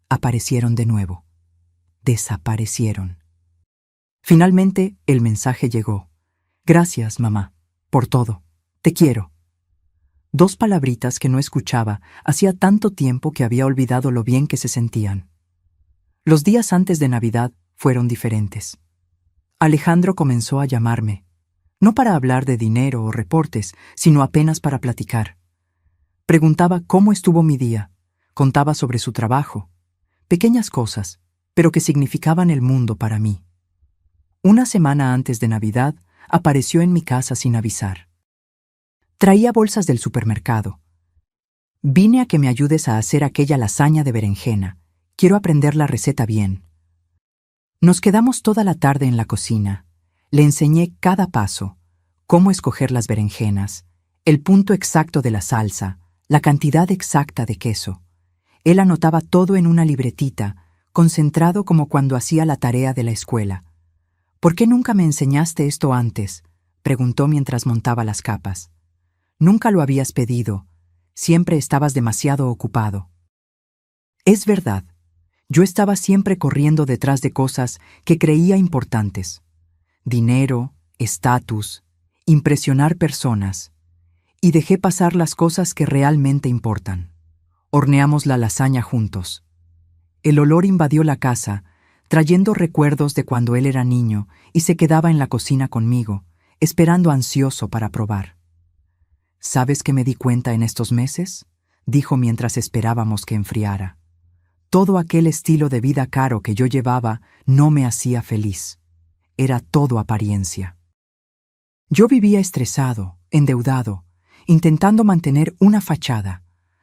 Aparecieron de nuevo. Desaparecieron. Finalmente, el mensaje llegó. Gracias, mamá, por todo. Te quiero. 2 palabritas que no escuchaba hacía tanto tiempo que había olvidado lo bien que se sentían. Los días antes de Navidad fueron diferentes. Alejandro comenzó a llamarme, no para hablar de dinero o reportes, sino apenas para platicar. Preguntaba cómo estuvo mi día, contaba sobre su trabajo, pequeñas cosas, pero que significaban el mundo para mí. Una semana antes de Navidad, apareció en mi casa sin avisar. Traía bolsas del supermercado. Vine a que me ayudes a hacer aquella lasaña de berenjena. Quiero aprender la receta bien. Nos quedamos toda la tarde en la cocina. Le enseñé cada paso, cómo escoger las berenjenas, el punto exacto de la salsa, la cantidad exacta de queso. Él anotaba todo en una libretita, concentrado como cuando hacía la tarea de la escuela. ¿Por qué nunca me enseñaste esto antes?, preguntó mientras montaba las capas. Nunca lo habías pedido. Siempre estabas demasiado ocupado. Es verdad. Yo estaba siempre corriendo detrás de cosas que creía importantes. Dinero, estatus, impresionar personas. Y dejé pasar las cosas que realmente importan. Horneamos la lasaña juntos. El olor invadió la casa, trayendo recuerdos de cuando él era niño y se quedaba en la cocina conmigo, esperando ansioso para probar. ¿Sabes qué me di cuenta en estos meses?, dijo mientras esperábamos que enfriara. Todo aquel estilo de vida caro que yo llevaba no me hacía feliz. Era todo apariencia. Yo vivía estresado, endeudado, intentando mantener una fachada.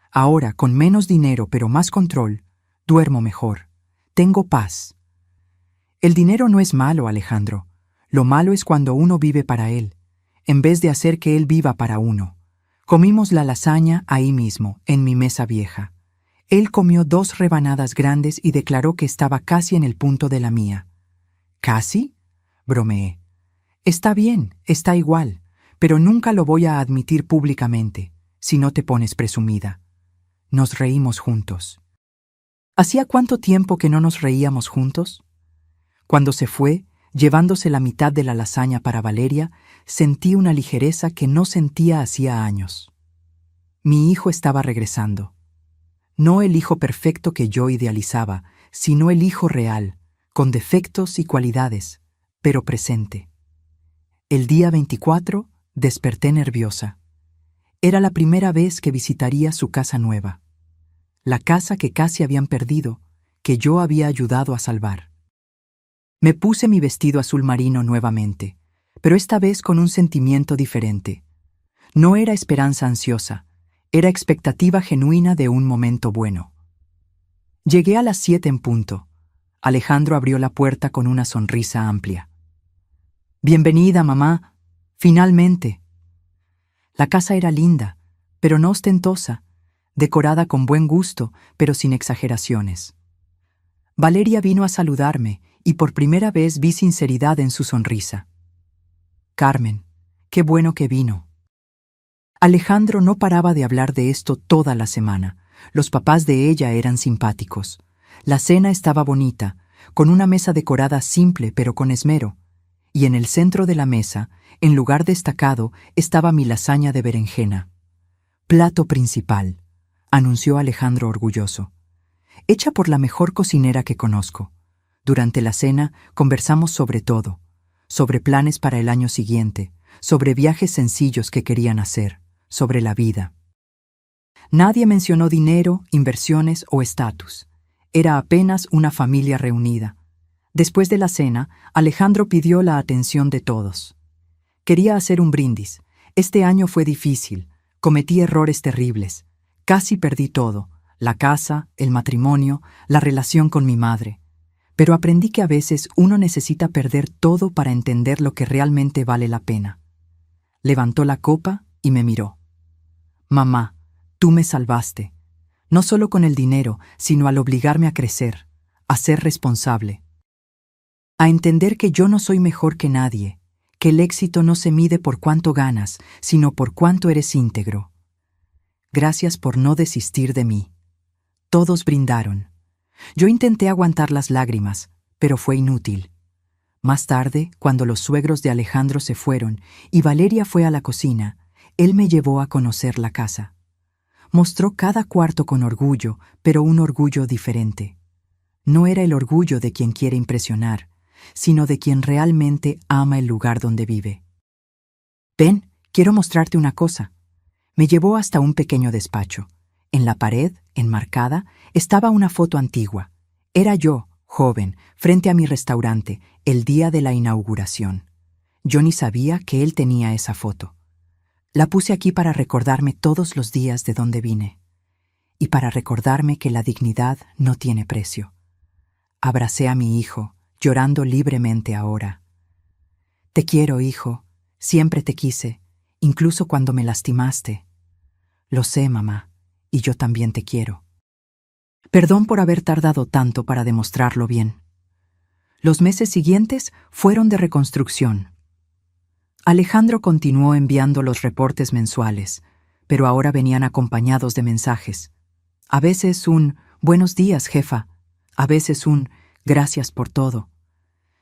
Ahora, con menos dinero pero más control, duermo mejor. Tengo paz. El dinero no es malo, Alejandro. Lo malo es cuando uno vive para él, en vez de hacer que él viva para uno. Comimos la lasaña ahí mismo, en mi mesa vieja. Él comió 2 rebanadas grandes y declaró que estaba casi en el punto de la mía. ¿Casi?, bromeé. Está bien, está igual, pero nunca lo voy a admitir públicamente, si no te pones presumida. Nos reímos juntos. ¿Hacía cuánto tiempo que no nos reíamos juntos? Cuando se fue, llevándose la mitad de la lasaña para Valeria, sentí una ligereza que no sentía hacía años. Mi hijo estaba regresando. No el hijo perfecto que yo idealizaba, sino el hijo real, con defectos y cualidades, pero presente. El día 24 desperté nerviosa. Era la primera vez que visitaría su casa nueva. La casa que casi habían perdido, que yo había ayudado a salvar. Me puse mi vestido azul marino nuevamente, pero esta vez con un sentimiento diferente. No era esperanza ansiosa, era expectativa genuina de un momento bueno. Llegué a las 7 en punto. Alejandro abrió la puerta con una sonrisa amplia. «Bienvenida, mamá. Finalmente». La casa era linda, pero no ostentosa, decorada con buen gusto, pero sin exageraciones. Valeria vino a saludarme y por primera vez vi sinceridad en su sonrisa. «Carmen, qué bueno que vino». Alejandro no paraba de hablar de esto toda la semana. Los papás de ella eran simpáticos. La cena estaba bonita, con una mesa decorada simple pero con esmero. Y en el centro de la mesa, en lugar destacado, estaba mi lasaña de berenjena. «Plato principal», anunció Alejandro orgulloso. «Hecha por la mejor cocinera que conozco». Durante la cena conversamos sobre todo, sobre planes para el año siguiente, sobre viajes sencillos que querían hacer, sobre la vida. Nadie mencionó dinero, inversiones o estatus. Era apenas una familia reunida. Después de la cena, Alejandro pidió la atención de todos. Quería hacer un brindis. Este año fue difícil. Cometí errores terribles. Casi perdí todo: la casa, el matrimonio, la relación con mi madre. Pero aprendí que a veces uno necesita perder todo para entender lo que realmente vale la pena. Levantó la copa y me miró. «Mamá, tú me salvaste, no solo con el dinero, sino al obligarme a crecer, a ser responsable. A entender que yo no soy mejor que nadie, que el éxito no se mide por cuánto ganas, sino por cuánto eres íntegro. Gracias por no desistir de mí». Todos brindaron. Yo intenté aguantar las lágrimas, pero fue inútil. Más tarde, cuando los suegros de Alejandro se fueron y Valeria fue a la cocina, él me llevó a conocer la casa. Mostró cada cuarto con orgullo, pero un orgullo diferente. No era el orgullo de quien quiere impresionar, sino de quien realmente ama el lugar donde vive. «Ven, quiero mostrarte una cosa». Me llevó hasta un pequeño despacho. En la pared, enmarcada, estaba una foto antigua. Era yo, joven, frente a mi restaurante, el día de la inauguración. Yo ni sabía que él tenía esa foto. La puse aquí para recordarme todos los días de dónde vine. Y para recordarme que la dignidad no tiene precio. Abracé a mi hijo, llorando libremente ahora. «Te quiero, hijo. Siempre te quise, incluso cuando me lastimaste». «Lo sé, mamá, y yo también te quiero». Perdón por haber tardado tanto para demostrarlo bien. Los meses siguientes fueron de reconstrucción. Alejandro continuó enviando los reportes mensuales, pero ahora venían acompañados de mensajes. A veces un «buenos días, jefa», A veces un gracias por todo.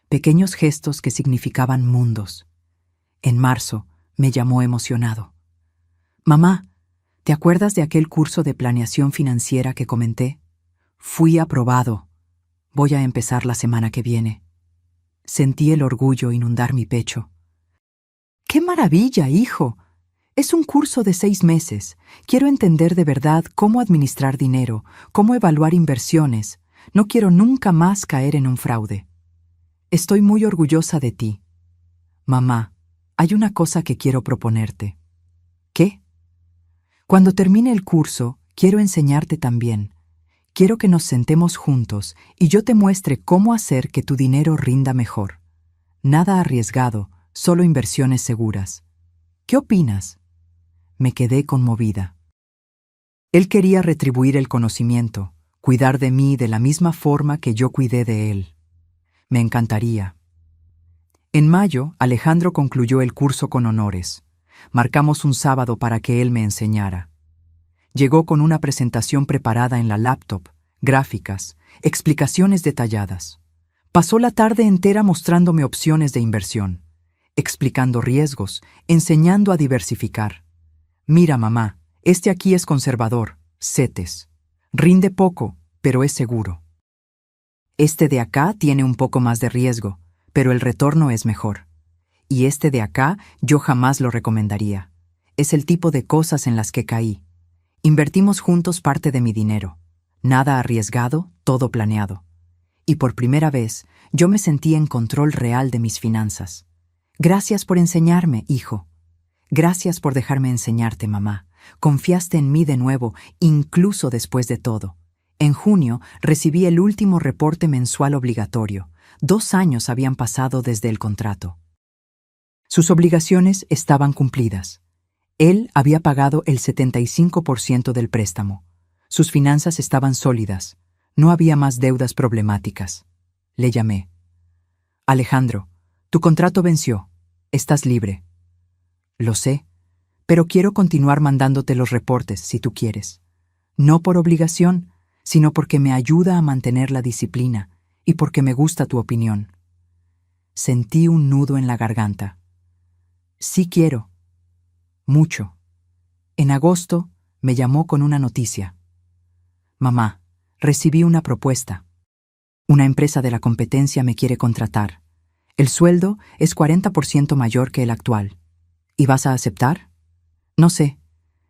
Pequeños gestos que significaban mundos. En marzo me llamó emocionado. Mamá, ¿te acuerdas de aquel curso de planeación financiera que comenté? Fui aprobado. Voy a empezar la semana que viene. Sentí el orgullo inundar mi pecho. ¡Qué maravilla, hijo! Es un curso de 6 meses. Quiero entender de verdad cómo administrar dinero, cómo evaluar inversiones. No quiero nunca más caer en un fraude. Estoy muy orgullosa de ti. Mamá, hay una cosa que quiero proponerte. ¿Qué? Cuando termine el curso, quiero enseñarte también. Quiero que nos sentemos juntos y yo te muestre cómo hacer que tu dinero rinda mejor. Nada arriesgado, solo inversiones seguras. ¿Qué opinas? Me quedé conmovida. Él quería retribuir el conocimiento, cuidar de mí de la misma forma que yo cuidé de él. Me encantaría. En mayo, Alejandro concluyó el curso con honores. Marcamos un sábado para que él me enseñara. Llegó con una presentación preparada en la laptop, gráficas, explicaciones detalladas. Pasó la tarde entera mostrándome opciones de inversión, explicando riesgos, enseñando a diversificar. Mira, mamá, este aquí es conservador, CETES. Rinde poco, pero es seguro. Este de acá tiene un poco más de riesgo, pero el retorno es mejor. Y este de acá yo jamás lo recomendaría. Es el tipo de cosas en las que caí. Invertimos juntos parte de mi dinero. Nada arriesgado, todo planeado. Y por primera vez, yo me sentí en control real de mis finanzas. Gracias por enseñarme, hijo. Gracias por dejarme enseñarte, mamá. Confiaste en mí de nuevo, incluso después de todo. En junio recibí el último reporte mensual obligatorio. 2 años habían pasado desde el contrato. Sus obligaciones estaban cumplidas. Él había pagado el 75% del préstamo. Sus finanzas estaban sólidas. No había más deudas problemáticas. Le llamé. Alejandro, tu contrato venció. Estás libre. Lo sé, pero quiero continuar mandándote los reportes si tú quieres. No por obligación, sino porque me ayuda a mantener la disciplina y porque me gusta tu opinión. Sentí un nudo en la garganta. Sí quiero. Mucho. En agosto me llamó con una noticia. Mamá, recibí una propuesta. Una empresa de la competencia me quiere contratar. El sueldo es 40% mayor que el actual. ¿Y vas a aceptar? No sé.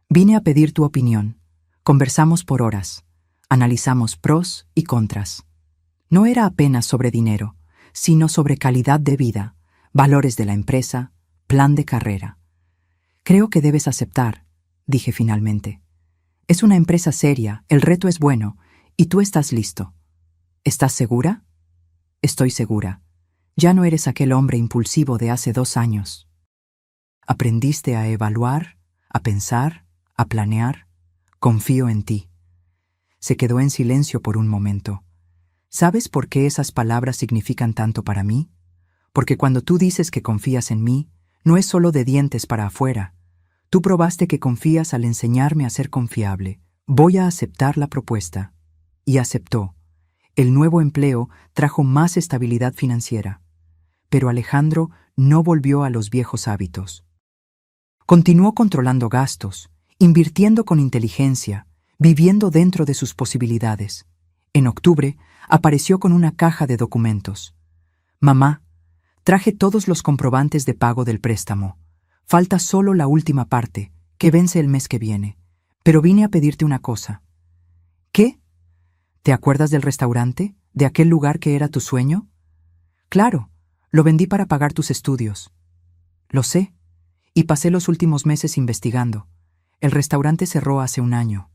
Vine a pedir tu opinión. Conversamos por horas. Analizamos pros y contras. No era apenas sobre dinero, sino sobre calidad de vida, valores de la empresa, plan de carrera. Creo que debes aceptar, dije finalmente. Es una empresa seria, el reto es bueno, y tú estás listo. ¿Estás segura? Estoy segura. Ya no eres aquel hombre impulsivo de hace 2 años. Aprendiste a evaluar, a pensar, a planear. Confío en ti. Se quedó en silencio por un momento. ¿Sabes por qué esas palabras significan tanto para mí? Porque cuando tú dices que confías en mí, no es solo de dientes para afuera. Tú probaste que confías al enseñarme a ser confiable. Voy a aceptar la propuesta. Y aceptó. El nuevo empleo trajo más estabilidad financiera. Pero Alejandro no volvió a los viejos hábitos. Continuó controlando gastos, invirtiendo con inteligencia, viviendo dentro de sus posibilidades. En octubre, apareció con una caja de documentos. Mamá, traje todos los comprobantes de pago del préstamo. Falta solo la última parte, que vence el mes que viene. Pero vine a pedirte una cosa. ¿Qué? ¿Te acuerdas del restaurante? ¿De aquel lugar que era tu sueño? Claro, lo vendí para pagar tus estudios. Lo sé. Y pasé los últimos meses investigando. El restaurante cerró hace 1 año.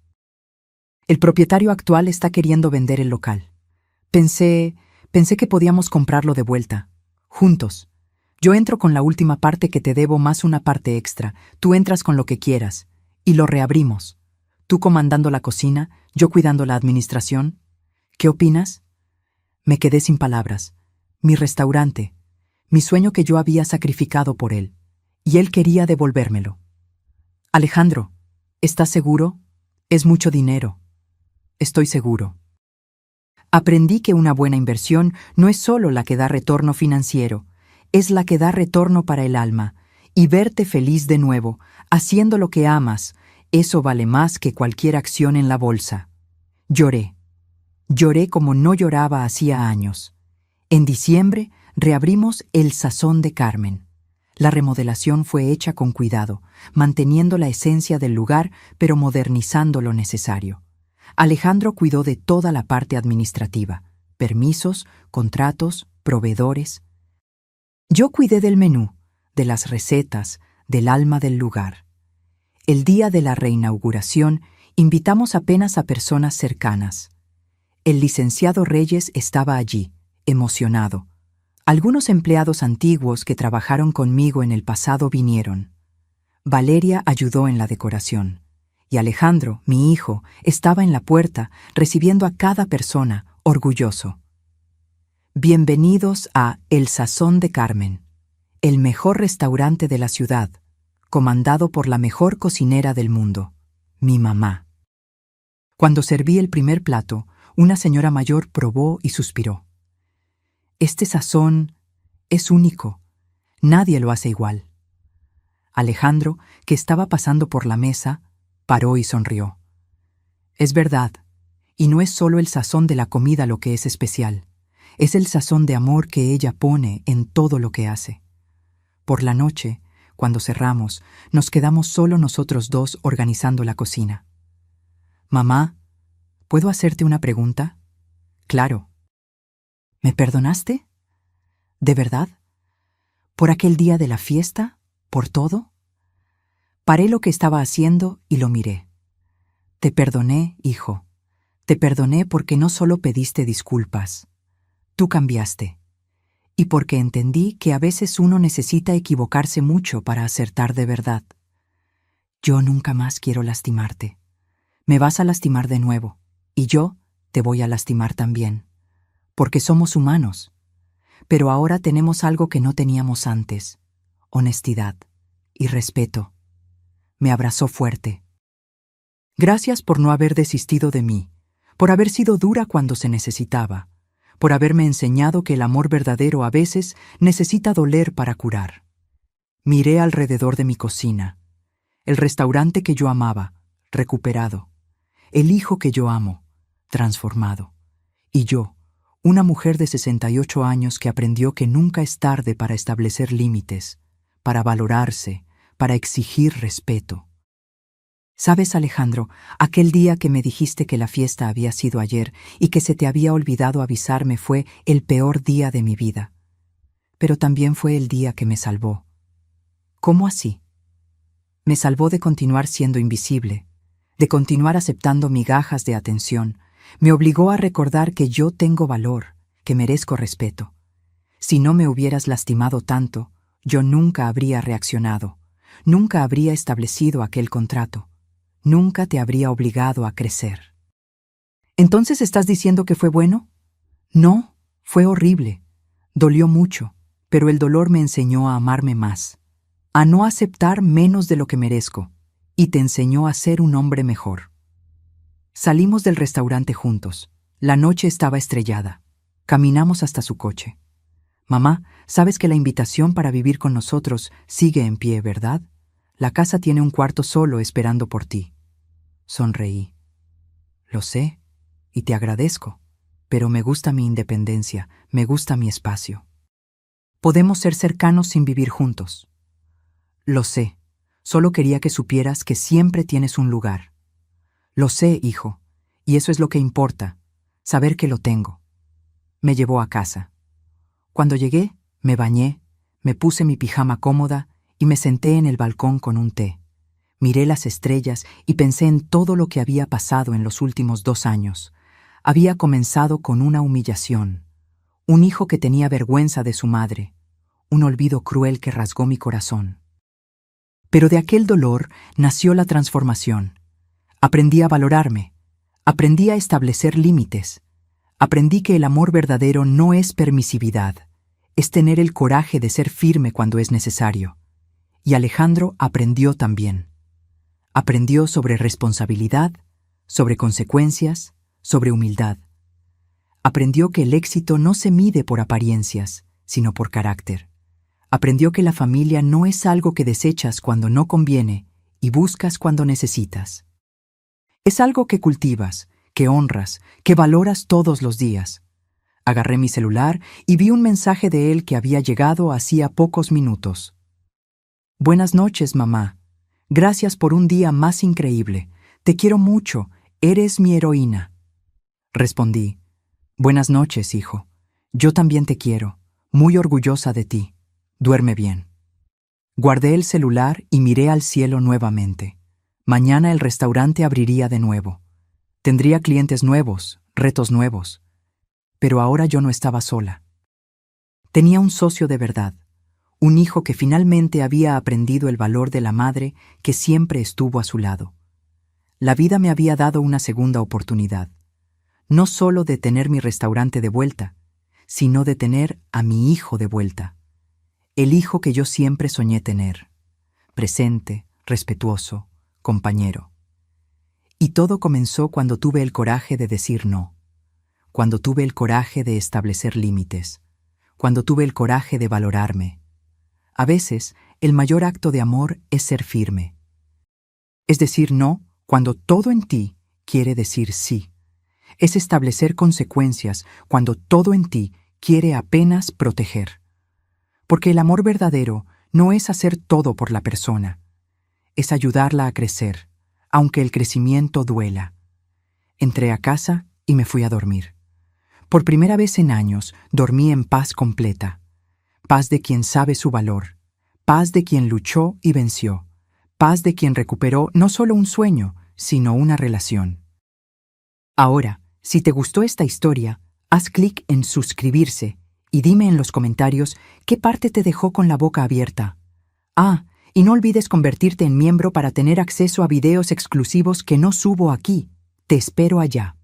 El propietario actual está queriendo vender el local. Pensé que podíamos comprarlo de vuelta, juntos. Yo entro con la última parte que te debo más una parte extra. Tú entras con lo que quieras. Y lo reabrimos. Tú comandando la cocina, yo cuidando la administración. ¿Qué opinas? Me quedé sin palabras. Mi restaurante, mi sueño que yo había sacrificado por él. Y él quería devolvérmelo. Alejandro, ¿estás seguro? Es mucho dinero. Estoy seguro. Aprendí que una buena inversión no es solo la que da retorno financiero, es la que da retorno para el alma, y verte feliz de nuevo, haciendo lo que amas, eso vale más que cualquier acción en la bolsa. Lloré. Lloré como no lloraba hacía años. En diciembre reabrimos El Sazón de Carmen. La remodelación fue hecha con cuidado, manteniendo la esencia del lugar, pero modernizando lo necesario. Alejandro cuidó de toda la parte administrativa, permisos, contratos, proveedores. Yo cuidé del menú, de las recetas, del alma del lugar. El día de la reinauguración invitamos apenas a personas cercanas. El licenciado Reyes estaba allí, emocionado. Algunos empleados antiguos que trabajaron conmigo en el pasado vinieron. Valeria ayudó en la decoración. Y Alejandro, mi hijo, estaba en la puerta, recibiendo a cada persona, orgulloso. Bienvenidos a El Sazón de Carmen, el mejor restaurante de la ciudad, comandado por la mejor cocinera del mundo, mi mamá. Cuando serví el primer plato, una señora mayor probó y suspiró. Este sazón es único, nadie lo hace igual. Alejandro, que estaba pasando por la mesa, paró y sonrió. Es verdad, y no es solo el sazón de la comida lo que es especial, es el sazón de amor que ella pone en todo lo que hace. Por la noche, cuando cerramos, nos quedamos solo nosotros dos organizando la cocina. Mamá, ¿puedo hacerte una pregunta? Claro. ¿Me perdonaste? ¿De verdad? ¿Por aquel día de la fiesta? ¿Por todo? Paré lo que estaba haciendo y lo miré. Te perdoné, hijo. Te perdoné porque no solo pediste disculpas. Tú cambiaste. Y porque entendí que a veces uno necesita equivocarse mucho para acertar de verdad. Yo nunca más quiero lastimarte. Me vas a lastimar de nuevo, y yo te voy a lastimar también. Porque somos humanos. Pero ahora tenemos algo que no teníamos antes: honestidad y respeto. Me abrazó fuerte. Gracias por no haber desistido de mí, por haber sido dura cuando se necesitaba, por haberme enseñado que el amor verdadero a veces necesita doler para curar. Miré alrededor de mi cocina, el restaurante que yo amaba, recuperado, el hijo que yo amo, transformado, y yo, una mujer de 68 años que aprendió que nunca es tarde para establecer límites, para valorarse, para exigir respeto. ¿Sabes, Alejandro, aquel día que me dijiste que la fiesta había sido ayer y que se te había olvidado avisarme fue el peor día de mi vida? Pero también fue el día que me salvó. ¿Cómo así? Me salvó de continuar siendo invisible, de continuar aceptando migajas de atención. Me obligó a recordar que yo tengo valor, que merezco respeto. Si no me hubieras lastimado tanto, yo nunca habría reaccionado, nunca habría establecido aquel contrato, nunca te habría obligado a crecer. ¿Entonces estás diciendo que fue bueno? No, fue horrible. Dolió mucho, pero el dolor me enseñó a amarme más, a no aceptar menos de lo que merezco, y te enseñó a ser un hombre mejor. Salimos del restaurante juntos. La noche estaba estrellada. Caminamos hasta su coche. Mamá, sabes que la invitación para vivir con nosotros sigue en pie, ¿verdad? La casa tiene un cuarto solo esperando por ti. Sonreí. Lo sé, y te agradezco, pero me gusta mi independencia, me gusta mi espacio. Podemos ser cercanos sin vivir juntos. Lo sé, solo quería que supieras que siempre tienes un lugar. Lo sé, hijo, y eso es lo que importa, saber que lo tengo. Me llevó a casa. Cuando llegué, me bañé, me puse mi pijama cómoda y me senté en el balcón con un té. Miré las estrellas y pensé en todo lo que había pasado en los últimos 2 años. Había comenzado con una humillación, un hijo que tenía vergüenza de su madre, un olvido cruel que rasgó mi corazón. Pero de aquel dolor nació la transformación. Aprendí a valorarme, aprendí a establecer límites, aprendí que el amor verdadero no es permisividad, es tener el coraje de ser firme cuando es necesario. Y Alejandro aprendió también. Aprendió sobre responsabilidad, sobre consecuencias, sobre humildad. Aprendió que el éxito no se mide por apariencias, sino por carácter. Aprendió que la familia no es algo que desechas cuando no conviene y buscas cuando necesitas. Es algo que cultivas, que honras, que valoras todos los días. Agarré mi celular y vi un mensaje de él que había llegado hacía pocos minutos. Buenas noches, mamá. Gracias por un día más increíble. Te quiero mucho. Eres mi heroína. Respondí. Buenas noches, hijo. Yo también te quiero. Muy orgullosa de ti. Duerme bien. Guardé el celular y miré al cielo nuevamente. Mañana el restaurante abriría de nuevo. Tendría clientes nuevos, retos nuevos. Pero ahora yo no estaba sola. Tenía un socio de verdad, un hijo que finalmente había aprendido el valor de la madre que siempre estuvo a su lado. La vida me había dado una segunda oportunidad, no solo de tener mi restaurante de vuelta, sino de tener a mi hijo de vuelta. El hijo que yo siempre soñé tener, presente, respetuoso, compañero. Y todo comenzó cuando tuve el coraje de decir no, cuando tuve el coraje de establecer límites, cuando tuve el coraje de valorarme. A veces, el mayor acto de amor es ser firme. Es decir no cuando todo en ti quiere decir sí. Es establecer consecuencias cuando todo en ti quiere apenas proteger. Porque el amor verdadero no es hacer todo por la persona, es ayudarla a crecer, aunque el crecimiento duela. Entré a casa y me fui a dormir. Por primera vez en años dormí en paz completa, paz de quien sabe su valor, paz de quien luchó y venció, paz de quien recuperó no solo un sueño, sino una relación. Ahora, si te gustó esta historia, haz clic en suscribirse y dime en los comentarios qué parte te dejó con la boca abierta. Y no olvides convertirte en miembro para tener acceso a videos exclusivos que no subo aquí. Te espero allá.